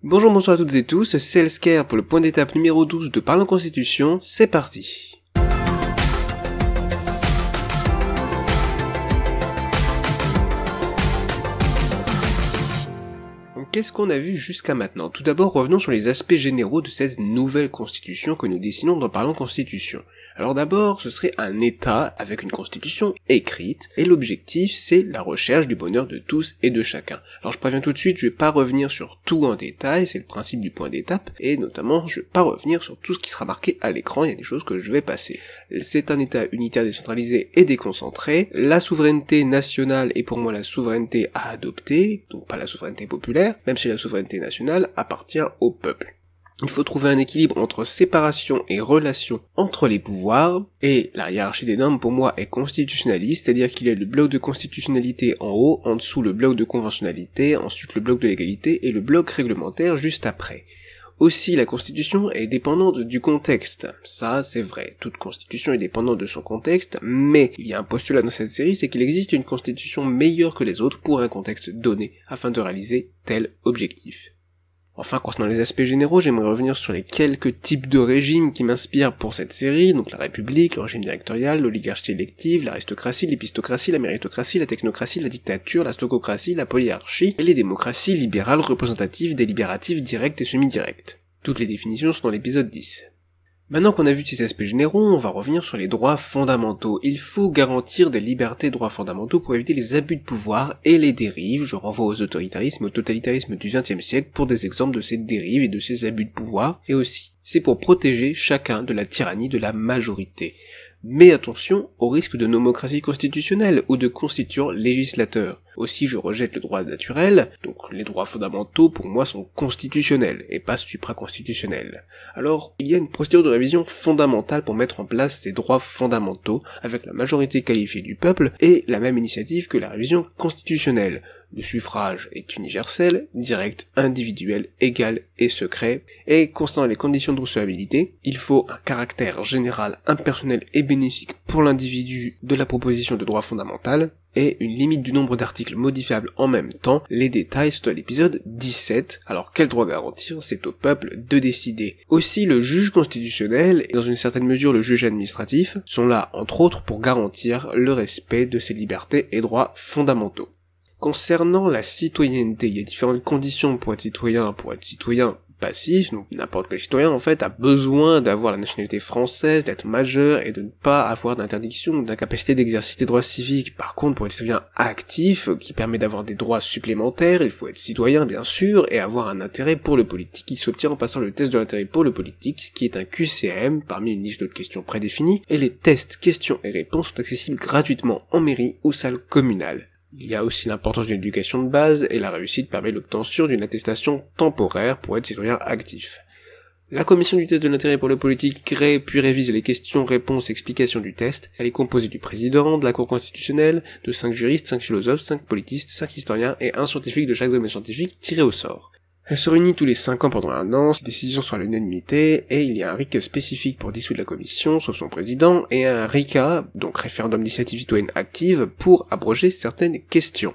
Bonjour, bonsoir à toutes et tous, c'est Elsker pour le point d'étape numéro 12 de Parlons Constitution, c'est parti. Qu'est-ce qu'on a vu jusqu'à maintenant? Tout d'abord, revenons sur les aspects généraux de cette nouvelle constitution que nous dessinons dans Parlons Constitution. Alors d'abord, ce serait un État avec une constitution écrite, et l'objectif c'est la recherche du bonheur de tous et de chacun. Alors je préviens tout de suite, je vais pas revenir sur tout en détail, c'est le principe du point d'étape, et notamment je vais pas revenir sur tout ce qui sera marqué à l'écran, il y a des choses que je vais passer. C'est un État unitaire décentralisé et déconcentré, la souveraineté nationale est pour moi la souveraineté à adopter, donc pas la souveraineté populaire, même si la souveraineté nationale appartient au peuple. Il faut trouver un équilibre entre séparation et relation entre les pouvoirs, et la hiérarchie des normes pour moi est constitutionnaliste, c'est-à-dire qu'il y a le bloc de constitutionnalité en haut, en dessous le bloc de conventionnalité, ensuite le bloc de légalité et le bloc réglementaire juste après. Aussi, la constitution est dépendante du contexte. Ça, c'est vrai. Toute constitution est dépendante de son contexte, mais il y a un postulat dans cette série, c'est qu'il existe une constitution meilleure que les autres pour un contexte donné, afin de réaliser tel objectif. Enfin, concernant les aspects généraux, j'aimerais revenir sur les quelques types de régimes qui m'inspirent pour cette série, donc la république, le régime directorial, l'oligarchie élective, l'aristocratie, l'épistocratie, la méritocratie, la technocratie, la dictature, la stococratie, la polyarchie, et les démocraties libérales, représentatives, délibératives, directes et semi-directes. Toutes les définitions sont dans l'épisode 10. Maintenant qu'on a vu ces aspects généraux, on va revenir sur les droits fondamentaux. Il faut garantir des libertés et droits fondamentaux pour éviter les abus de pouvoir et les dérives. Je renvoie aux autoritarismes et au totalitarisme du XXe siècle pour des exemples de ces dérives et de ces abus de pouvoir. Et aussi, c'est pour protéger chacun de la tyrannie de la majorité. Mais attention au risque de nomocratie constitutionnelle ou de constituant législateur. Aussi, je rejette le droit naturel, donc les droits fondamentaux pour moi sont constitutionnels et pas supraconstitutionnels. Alors, il y a une procédure de révision fondamentale pour mettre en place ces droits fondamentaux avec la majorité qualifiée du peuple et la même initiative que la révision constitutionnelle. Le suffrage est universel, direct, individuel, égal et secret, et concernant les conditions de recevabilité, il faut un caractère général, impersonnel et bénéfique pour l'individu de la proposition de droit fondamental, et une limite du nombre d'articles modifiables en même temps. Les détails sont à l'épisode 17, alors quel droit garantir? C'est au peuple de décider. Aussi, le juge constitutionnel, et dans une certaine mesure le juge administratif, sont là entre autres pour garantir le respect de ces libertés et droits fondamentaux. Concernant la citoyenneté, il y a différentes conditions pour être citoyen passif, donc n'importe quel citoyen en fait a besoin d'avoir la nationalité française, d'être majeur et de ne pas avoir d'interdiction ou d'incapacité d'exercer des droits civiques. Par contre, pour être citoyen actif, qui permet d'avoir des droits supplémentaires, il faut être citoyen bien sûr et avoir un intérêt pour le politique qui s'obtient en passant le test de l'intérêt pour le politique, qui est un QCM parmi une liste d'autres questions prédéfinies, et les tests, questions et réponses sont accessibles gratuitement en mairie ou salle communale. Il y a aussi l'importance d'une éducation de base, et la réussite permet l'obtention d'une attestation temporaire pour être citoyen actif. La commission du test de l'intérêt pour le politique crée puis révise les questions, réponses, explications du test. Elle est composée du président, de la cour constitutionnelle, de 5 juristes, 5 philosophes, 5 politistes, 5 historiens et un scientifique de chaque domaine scientifique tiré au sort. Elle se réunit tous les 5 ans pendant un an, ses décisions sont à l'unanimité, et il y a un RIC spécifique pour dissoudre la commission, sauf son président, et un RICA, donc référendum d'initiative citoyenne active, pour abroger certaines questions.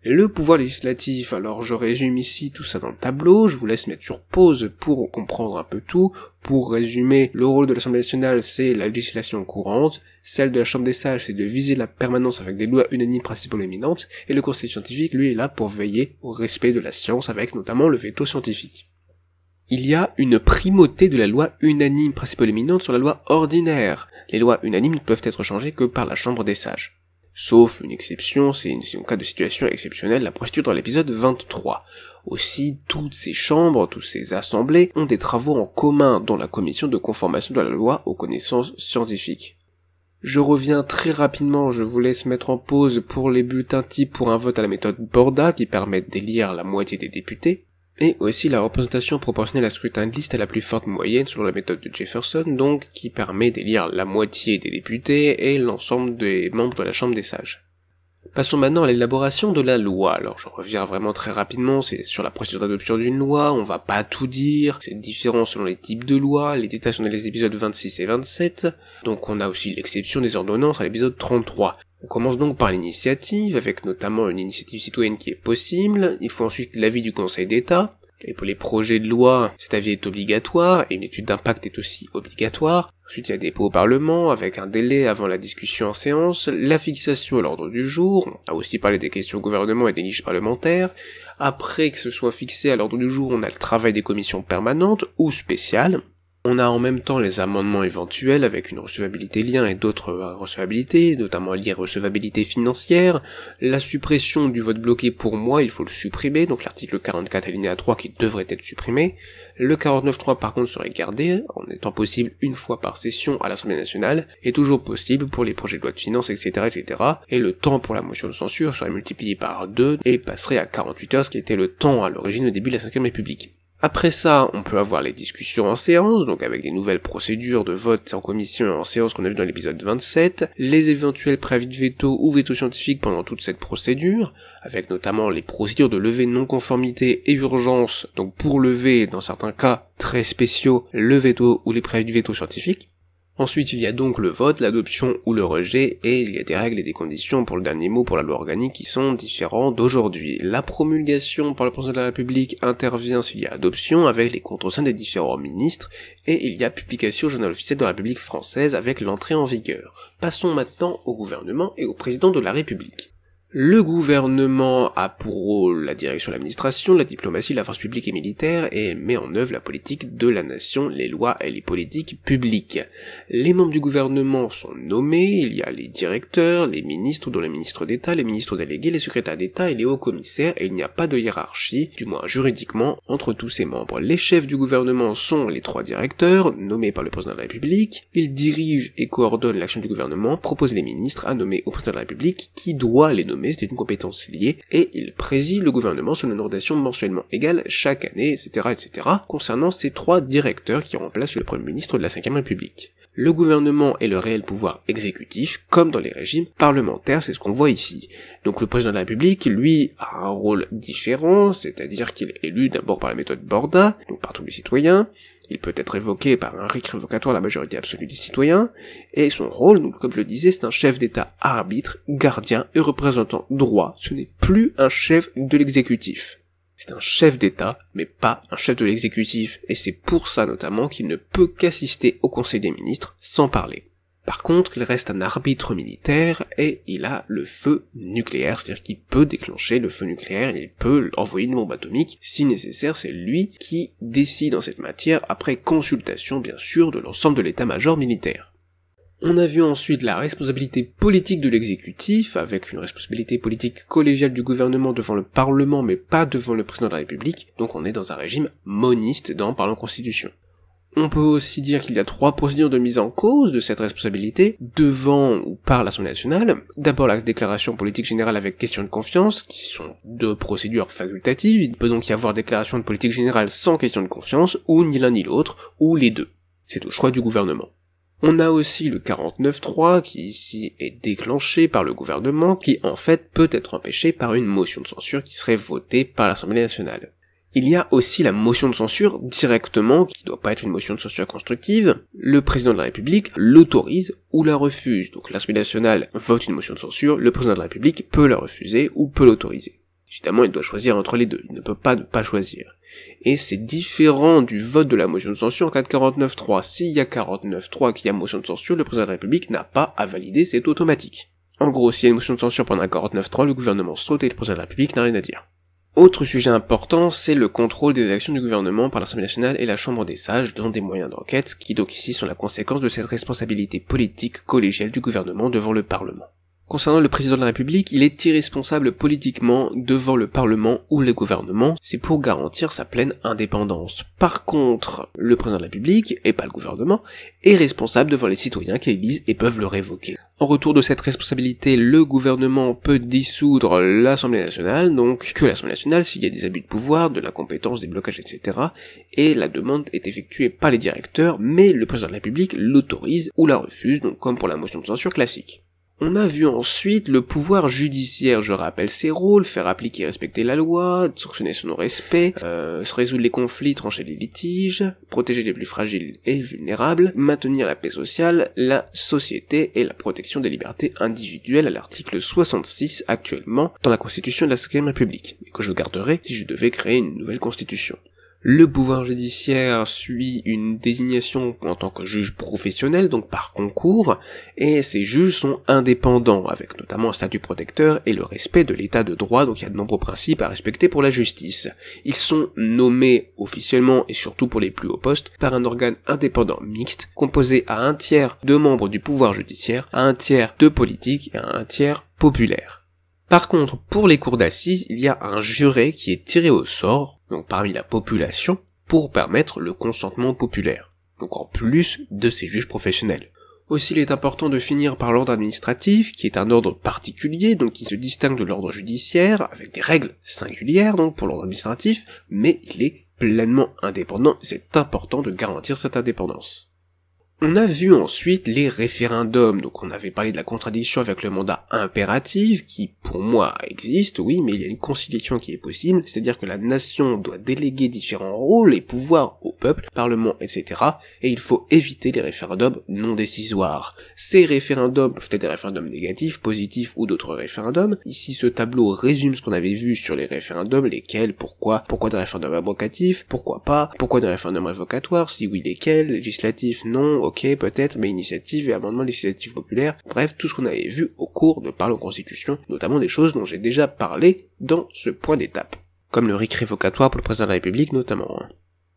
Le pouvoir législatif, alors je résume ici tout ça dans le tableau, je vous laisse mettre sur pause pour comprendre un peu tout. Pour résumer, le rôle de l'Assemblée nationale c'est la législation courante, celle de la Chambre des sages c'est de viser la permanence avec des lois unanimes principales éminentes, et le Conseil scientifique lui est là pour veiller au respect de la science avec notamment le veto scientifique. Il y a une primauté de la loi unanime principale éminente sur la loi ordinaire. Les lois unanimes ne peuvent être changées que par la Chambre des sages. Sauf une exception, c'est en cas de situation exceptionnelle, la procédure dans l'épisode 23. Aussi, toutes ces chambres, toutes ces assemblées ont des travaux en commun, dont la commission de conformation de la loi aux connaissances scientifiques. Je reviens très rapidement, je vous laisse mettre en pause pour les bulletins types pour un vote à la méthode Borda qui permettent d'élire la moitié des députés, et aussi la représentation proportionnelle à scrutin de liste à la plus forte moyenne selon la méthode de Jefferson, donc qui permet d'élire la moitié des députés et l'ensemble des membres de la Chambre des sages. Passons maintenant à l'élaboration de la loi. Alors je reviens vraiment très rapidement, c'est sur la procédure d'adoption d'une loi, on va pas tout dire, c'est différent selon les types de lois, les détails sont dans les épisodes 26 et 27, donc on a aussi l'exception des ordonnances à l'épisode 33. On commence donc par l'initiative, avec notamment une initiative citoyenne qui est possible, il faut ensuite l'avis du Conseil d'État, Et pour les projets de loi, cet avis est obligatoire, et une étude d'impact est aussi obligatoire. Ensuite, il y a dépôt au Parlement, avec un délai avant la discussion en séance, la fixation à l'ordre du jour, on a aussi parlé des questions au gouvernement et des niches parlementaires. Après que ce soit fixé à l'ordre du jour, on a le travail des commissions permanentes ou spéciales. On a en même temps les amendements éventuels avec une recevabilité lien et d'autres recevabilités, notamment l'irrecevabilité financière, la suppression du vote bloqué pour moi, il faut le supprimer, donc l'article 44 alinéa 3 qui devrait être supprimé. Le 49.3 par contre serait gardé, en étant possible une fois par session à l'Assemblée nationale, et toujours possible pour les projets de loi de finances, etc., etc. Et le temps pour la motion de censure serait multiplié par 2 et passerait à 48 heures, ce qui était le temps à l'origine au début de la 5ème République. Après ça, on peut avoir les discussions en séance, donc avec des nouvelles procédures de vote en commission et en séance qu'on a vu dans l'épisode 27, les éventuels préavis de veto ou veto scientifique pendant toute cette procédure, avec notamment les procédures de levée de non-conformité et urgence, donc pour lever, dans certains cas très spéciaux, le veto ou les préavis de veto scientifique. Ensuite, il y a donc le vote, l'adoption ou le rejet, et il y a des règles et des conditions pour le dernier mot pour la loi organique qui sont différents d'aujourd'hui. La promulgation par le président de la République intervient s'il y a adoption avec les contreseins des différents ministres, et il y a publication au journal officiel de la République française avec l'entrée en vigueur. Passons maintenant au gouvernement et au président de la République. Le gouvernement a pour rôle la direction de l'administration, la diplomatie, la force publique et militaire, et met en œuvre la politique de la nation, les lois et les politiques publiques. Les membres du gouvernement sont nommés, il y a les directeurs, les ministres dont les ministres d'État, les ministres délégués, les secrétaires d'État et les hauts commissaires, et il n'y a pas de hiérarchie, du moins juridiquement, entre tous ces membres. Les chefs du gouvernement sont les 3 directeurs, nommés par le président de la République, ils dirigent et coordonnent l'action du gouvernement, proposent les ministres à nommer au président de la République, qui doit les nommer, c'est une compétence liée, et il préside le gouvernement sur une ordination mensuellement égale chaque année, etc., etc., concernant ces 3 directeurs qui remplacent le Premier ministre de la 5ème République. Le gouvernement est le réel pouvoir exécutif, comme dans les régimes parlementaires, c'est ce qu'on voit ici. Donc le président de la République, lui, a un rôle différent, c'est-à-dire qu'il est élu d'abord par la méthode Borda, donc par tous les citoyens, il peut être évoqué par un RIC révocatoire à la majorité absolue des citoyens, et son rôle, donc comme je le disais, c'est un chef d'État arbitre, gardien et représentant droit, ce n'est plus un chef de l'exécutif. C'est un chef d'État, mais pas un chef de l'exécutif, et c'est pour ça notamment qu'il ne peut qu'assister au Conseil des ministres sans parler. Par contre, il reste un arbitre militaire, et il a le feu nucléaire, c'est-à-dire qu'il peut déclencher le feu nucléaire, il peut envoyer une bombe atomique, si nécessaire, c'est lui qui décide en cette matière, après consultation bien sûr de l'ensemble de l'état-major militaire. On a vu ensuite la responsabilité politique de l'exécutif, avec une responsabilité politique collégiale du gouvernement devant le Parlement, mais pas devant le président de la République, donc on est dans un régime moniste parlant constitution. On peut aussi dire qu'il y a 3 procédures de mise en cause de cette responsabilité, devant ou par l'Assemblée nationale. D'abord la déclaration politique générale avec question de confiance, qui sont 2 procédures facultatives, il peut donc y avoir déclaration de politique générale sans question de confiance, ou ni l'un ni l'autre, ou les 2. C'est au choix du gouvernement. On a aussi le 49.3 qui ici est déclenché par le gouvernement, qui en fait peut être empêché par une motion de censure qui serait votée par l'Assemblée nationale. Il y a aussi la motion de censure directement, qui doit pas être une motion de censure constructive. Le président de la République l'autorise ou la refuse. Donc l'Assemblée nationale vote une motion de censure, le président de la République peut la refuser ou peut l'autoriser. Évidemment, il doit choisir entre les deux, il ne peut pas ne pas choisir. Et c'est différent du vote de la motion de censure en cas de 49.3. S'il y a 49.3 qui a motion de censure, le président de la République n'a pas à valider, c'est automatique. En gros, s'il y a une motion de censure pendant un 49.3, le gouvernement saute et le président de la République n'a rien à dire. Autre sujet important, c'est le contrôle des actions du gouvernement par l'Assemblée nationale et la Chambre des sages dans des moyens d'enquête, qui donc ici sont la conséquence de cette responsabilité politique collégiale du gouvernement devant le Parlement. Concernant le président de la République, il est irresponsable politiquement devant le Parlement ou le gouvernement, c'est pour garantir sa pleine indépendance. Par contre, le président de la République, et pas le gouvernement, est responsable devant les citoyens qui l'élisent et peuvent le révoquer. En retour de cette responsabilité, le gouvernement peut dissoudre l'Assemblée nationale, donc que l'Assemblée nationale s'il y a des abus de pouvoir, de l'incompétence, des blocages, etc. Et la demande est effectuée par les directeurs, mais le président de la République l'autorise ou la refuse, donc comme pour la motion de censure classique. On a vu ensuite le pouvoir judiciaire, je rappelle ses rôles, faire appliquer et respecter la loi, sanctionner son non-respect, se résoudre les conflits, trancher les litiges, protéger les plus fragiles et vulnérables, maintenir la paix sociale, la société et la protection des libertés individuelles à l'article 66 actuellement dans la Constitution de la 5ème République, et que je garderai si je devais créer une nouvelle Constitution. Le pouvoir judiciaire suit une désignation en tant que juge professionnel, donc par concours, et ces juges sont indépendants, avec notamment un statut protecteur et le respect de l'état de droit, donc il y a de nombreux principes à respecter pour la justice. Ils sont nommés officiellement, et surtout pour les plus hauts postes, par un organe indépendant mixte, composé à un tiers de membres du pouvoir judiciaire, à un tiers de politiques et à un tiers populaire. Par contre, pour les cours d'assises, il y a un juré qui est tiré au sort, donc parmi la population, pour permettre le consentement populaire, donc en plus de ces juges professionnels. Aussi, il est important de finir par l'ordre administratif, qui est un ordre particulier, donc qui se distingue de l'ordre judiciaire, avec des règles singulières donc pour l'ordre administratif, mais il est pleinement indépendant, et c'est important de garantir cette indépendance. On a vu ensuite les référendums, donc on avait parlé de la contradiction avec le mandat impératif, qui pour moi existe, oui, mais il y a une conciliation qui est possible, c'est-à-dire que la nation doit déléguer différents rôles et pouvoirs au peuple, parlement, etc., et il faut éviter les référendums non décisoires. Ces référendums peuvent être des référendums négatifs, positifs ou d'autres référendums. Ici, ce tableau résume ce qu'on avait vu sur les référendums, lesquels, pourquoi des référendums abrogatifs, pourquoi pas, pourquoi des référendums révocatoires, si oui lesquels, législatifs, non, ok, peut-être, mais initiative et amendement législatif populaire, bref, tout ce qu'on avait vu au cours de Parlons Constitution, notamment des choses dont j'ai déjà parlé dans ce point d'étape, comme le RIC révocatoire pour le président de la République notamment.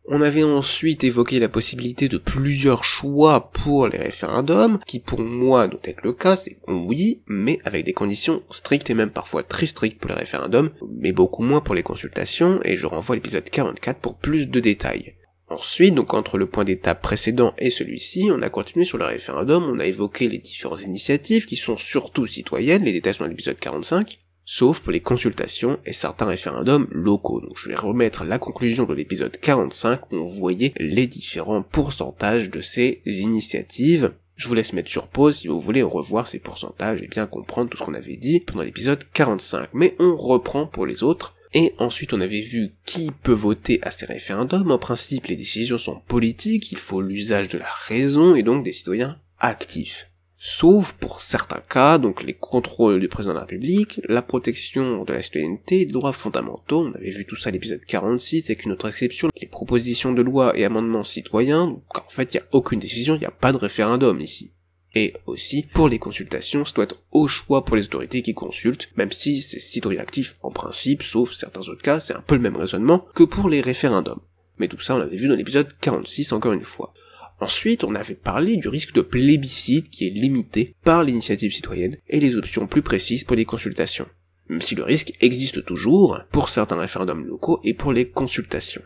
On avait ensuite évoqué la possibilité de plusieurs choix pour les référendums, qui pour moi doit être le cas, c'est oui, mais avec des conditions strictes et même parfois très strictes pour les référendums, mais beaucoup moins pour les consultations, et je renvoie à l'épisode 44 pour plus de détails. Ensuite, donc entre le point d'étape précédent et celui-ci, on a continué sur le référendum, on a évoqué les différentes initiatives qui sont surtout citoyennes, les détails sont dans l'épisode 45, sauf pour les consultations et certains référendums locaux. Donc je vais remettre la conclusion de l'épisode 45 où on voyait les différents pourcentages de ces initiatives. Je vous laisse mettre sur pause si vous voulez revoir ces pourcentages et bien comprendre tout ce qu'on avait dit pendant l'épisode 45. Mais on reprend pour les autres. Et ensuite on avait vu qui peut voter à ces référendums. En principe les décisions sont politiques, il faut l'usage de la raison et donc des citoyens actifs. Sauf pour certains cas, donc les contrôles du président de la République, la protection de la citoyenneté et des droits fondamentaux, on avait vu tout ça à l'épisode 46 avec une autre exception, les propositions de loi et amendements citoyens, donc en fait il n'y a aucune décision, il n'y a pas de référendum ici. Et aussi, pour les consultations, ça doit être au choix pour les autorités qui consultent, même si c'est citoyen actif en principe, sauf certains autres cas, c'est un peu le même raisonnement que pour les référendums. Mais tout ça on l'avait vu dans l'épisode 46 encore une fois. Ensuite, on avait parlé du risque de plébiscite qui est limité par l'initiative citoyenne et les options plus précises pour les consultations. Même si le risque existe toujours pour certains référendums locaux et pour les consultations.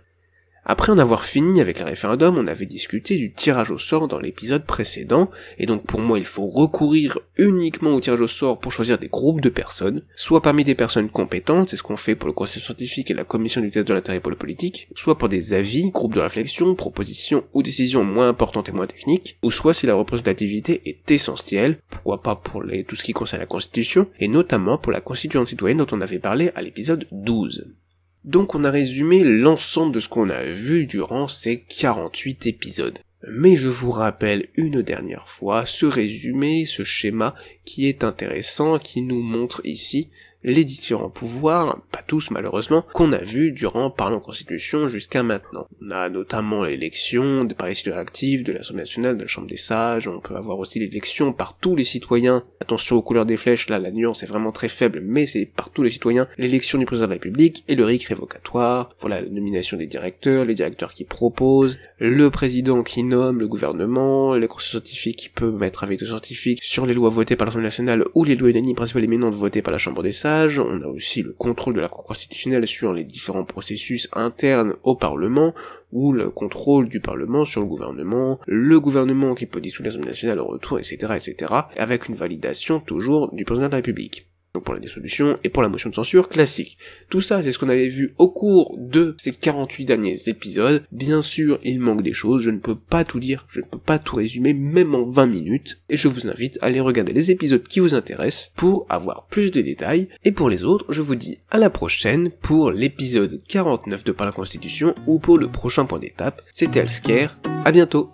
Après en avoir fini avec les référendums, on avait discuté du tirage au sort dans l'épisode précédent, et donc pour moi il faut recourir uniquement au tirage au sort pour choisir des groupes de personnes, soit parmi des personnes compétentes, c'est ce qu'on fait pour le conseil scientifique et la commission du test de l'intérêt pour le politique, soit pour des avis, groupes de réflexion, propositions ou décisions moins importantes et moins techniques, ou soit si la représentativité est essentielle, pourquoi pas pour tout ce qui concerne la constitution, et notamment pour la constituante citoyenne dont on avait parlé à l'épisode 12. Donc on a résumé l'ensemble de ce qu'on a vu durant ces 48 épisodes. Mais je vous rappelle une dernière fois ce résumé, ce schéma qui est intéressant, qui nous montre ici les différents pouvoirs, pas tous malheureusement, qu'on a vus durant Parlons Constitution jusqu'à maintenant. On a notamment l'élection par les citoyens actifs de l'Assemblée nationale, de la Chambre des sages, on peut avoir aussi l'élection par tous les citoyens, attention aux couleurs des flèches, là la nuance est vraiment très faible, mais c'est par tous les citoyens, l'élection du président de la République et le RIC révocatoire, voilà la nomination des directeurs, les directeurs qui proposent, le président qui nomme le gouvernement, les conseils scientifiques qui peuvent mettre un veto scientifique sur les lois votées par l'Assemblée nationale ou les lois unanimes principales éminentes votées par la Chambre des sages. On a aussi le contrôle de la Cour constitutionnelle sur les différents processus internes au Parlement, ou le contrôle du Parlement sur le gouvernement qui peut dissoudre l'Assemblée nationale au retour, etc., avec une validation toujours du président de la République. Donc pour la dissolution et pour la motion de censure classique. Tout ça, c'est ce qu'on avait vu au cours de ces 48 derniers épisodes. Bien sûr, il manque des choses, je ne peux pas tout dire, je ne peux pas tout résumer, même en 20 minutes, et je vous invite à aller regarder les épisodes qui vous intéressent pour avoir plus de détails, et pour les autres, je vous dis à la prochaine pour l'épisode 49 de Par la Constitution, ou pour le prochain point d'étape. C'était Alsker, à bientôt.